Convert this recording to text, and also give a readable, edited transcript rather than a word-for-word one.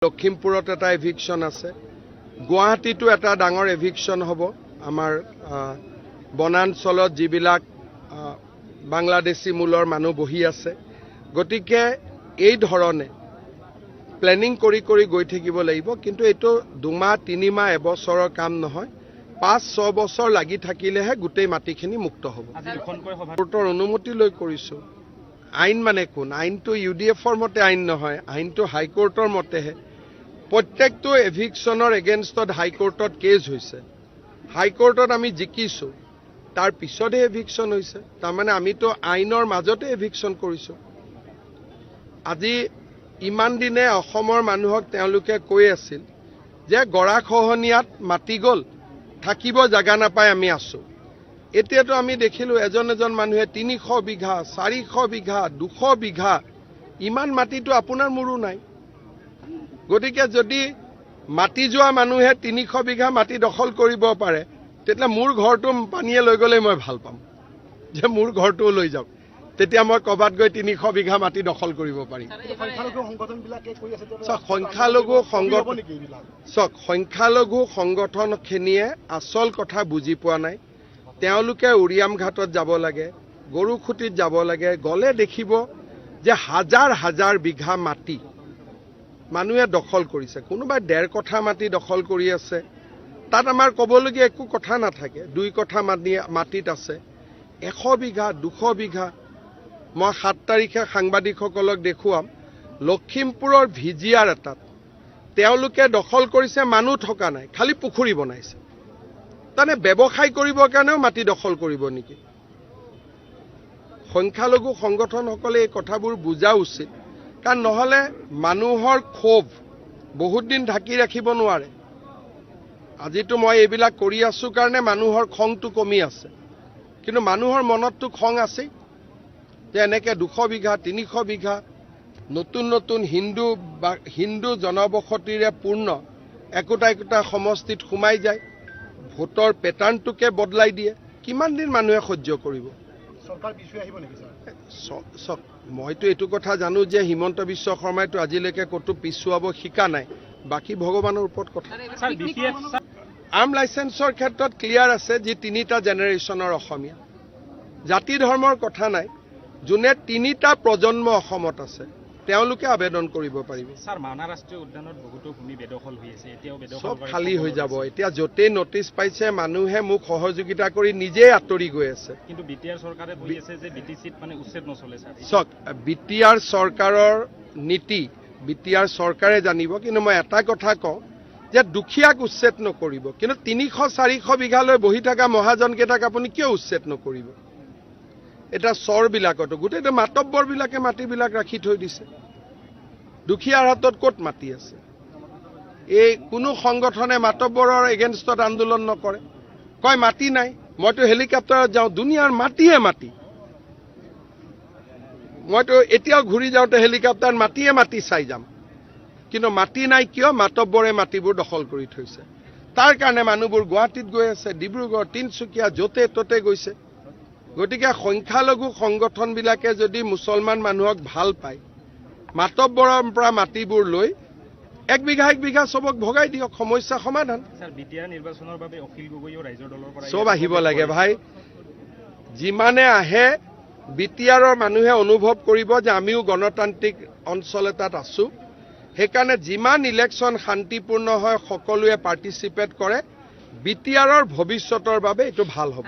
লখিমপুৰত এটা এভিকশন আছে, গুৱাহাটীতো এটা ডাঙৰ এভিকশন হ'ব। আমাৰ বনাঞ্চলত যিবিলাক বাংলাদেশী মূলৰ মানুহ বহি আছে, গতিকে এই ধৰণে প্লেনিং কৰি গৈ থাকিব লাগিব। কিন্তু এইটো 2 মাহ 3 মাহ এবছৰৰ কাম নহয়, 5-6 বছৰ লাগি থাকিলেহে গোটেই মাটিখিনি মুক্ত হ'ব। কোৰ্টৰ অনুমতি লৈ কৰিছো। আইন মানে কোন? আইনটো UDFৰ মতে আইন নহয়, আইনটো হাইকোৰ্টৰ মতেহে। প্ৰত্যেকটো এভিকশনৰ এগেইনষ্টত হাইকোৰ্টত কেছ হৈছে, হাইকোৰ্টত আমি জিকিছো, তাৰ পিছতহে এভিকশন হৈছে। তাৰমানে আমিতো আইনৰ মাজতে এভিকশন কৰিছো। আজি ইমান দিনে অসমৰ মানুহক তেওঁলোকে কৈ আছিল যে গৰাখহনীয়াত মাটি গ'ল, থাকিব জাগা নাপায় আমি আছো। এতিয়াতো আমি দেখিলো এজন মানুহে 300 বিঘা 400 বিঘা 200 বিঘা ইমান মাটিটো আপোনাৰ মোৰো নাই। গতিকে যদি মাটি যোৱা মানুহে 300 বিঘা মাটি দখল কৰিব পাৰে, তেতিয়া মোৰ ঘৰটো পানীয়ে লৈ গ'লে মই ভাল পাম, যে মোৰ ঘৰটো লৈ যাওক। তেতিয়া মই ক'বাত গৈ 300 বিঘা মাটি দখল কৰিব পাৰিম। সংখ্যালঘু সংগঠনখিনিয়ে আচল কথা বুজি পোৱা নাই। তেওঁলোকে উৰিয়াম ঘাটত যাব লাগে, গৰুখুটিত যাব লাগে, গ'লে দেখিব যে হাজাৰ হাজাৰ বিঘা মাটি মানুহে দখল কৰিছে। কোনোবাই 1.5 কঠা মাটি দখল কৰি আছে, তাত আমাৰ ক'বলগীয়া একো কথা নাথাকে। 2 কঠা মাটিত আছে 100 বিঘা 200 বিঘা। মই 7 তাৰিখে সাংবাদিকসকলক দেখুৱাম, লখিমপুৰৰ ভিজিয়াৰ এটাত তেওঁলোকে দখল কৰিছে, মানুহ থকা নাই, খালি পুখুৰী বনাইছে। তাৰমানে ব্যৱসায় কৰিবৰ কাৰণেও মাটি দখল কৰিব নেকি? সংখ্যালঘু সংগঠনসকলে এই কথাবোৰ বুজা উচিত, কাৰণ নহ'লে মানুহৰ ক্ষোভ বহুত দিন ঢাকি ৰাখিব নোৱাৰে। আজিতো মই এইবিলাক কৰি আছো কাৰণে মানুহৰ খংটো কমি আছে, কিন্তু মানুহৰ মনততো খং আছে যে এনেকে 200 বিঘা 300 বিঘা নতুন হিন্দু জনবসতিৰে পূৰ্ণ একোটা সমষ্টিত সোমাই যায়, ভোটৰ পেটাৰ্ণটোকে বদলাই দিয়ে। কিমান দিন মানুহে সহ্য কৰিব? মইতো এইটো কথা জানো যে হিমন্ত বিশ্ব শৰ্মাইতো আজিলৈকে ক'তো পিছুৱাব শিকা নাই, বাকী ভগৱানৰ ওপৰত কথা। আৰ্ম লাইচেন্সৰ ক্ষেত্ৰত ক্লিয়াৰ আছে যে 3টা জেনেৰেশ্যনৰ অসমীয়া, জাতি ধৰ্মৰ কথা নাই। যোনে 3টা প্ৰজন্ম অসমত আছে তেওঁলোকে আবেদন কৰিব পাৰিব। চব খালী হৈ যাব। এতিয়া য'তেই নটিচ পাইছে মানুহে মোক সহযোগিতা কৰি নিজেই আঁতৰি গৈ আছে। কিন্তু BTR চৰকাৰে কৈ আছে যে BT চিট মানে উচ্ছেদ নচলে। চক BTR চৰকাৰৰ নীতি BTR চৰকাৰে জানিব, কিন্তু মই এটা কথা কওঁ যে দুখীয়াক উচ্ছেদ নকৰিব, কিন্তু 300-400 বিঘালৈ বহি থকা মহাজনকেইটাক আপুনি কিয় উচ্ছেদ নকৰিব? এটা চৰবিলাকতো গোটেইটো মাতব্বৰবিলাকে মাটিবিলাক ৰাখি থৈ দিছে। দুখীয়াৰ হাতত ক'ত মাটি আছে? এই কোনো সংগঠনে মাতব্বৰৰ এগেইনষ্টত আন্দোলন নকৰে, কয় মাটি নাই। মইতো হেলিকপ্টাৰত যাওঁ, দুনিয়াৰ মাটিয়ে মাটি। মইতো এতিয়াও ঘূৰি যাওঁতে হেলিকপ্টাৰত মাটি চাই যাম, কিন্তু মাটি নাই কিয়? মাতব্বৰে মাটিবোৰ দখল কৰি থৈছে। তাৰ কাৰণে মানুহবোৰ গুৱাহাটীত গৈ আছে, ডিব্ৰুগড়, তিনচুকীয়া, য'তে ত'তে গৈছে। গতিকে সংখ্যালঘু সংগঠনবিলাকে যদি মুছলমান মানুহক ভাল পায়, মাতব্বৰৰ পৰা মাটিবোৰ লৈ 1 বিঘা 1 বিঘা চবক ভগাই দিয়ক, সমস্যা সমাধান। চব আহিব লাগে ভাই। যিমানে আহে BTRৰ মানুহে অনুভৱ কৰিব যে আমিও গণতান্ত্ৰিক অঞ্চল এটাত আছো। সেইকাৰণে যিমান ইলেকশ্যন শান্তিপূৰ্ণ হয় সকলোৱে পাৰ্টিচিপেট কৰে। BTRৰ ভৱিষ্যতৰ বাবে এইটো ভাল হ'ব।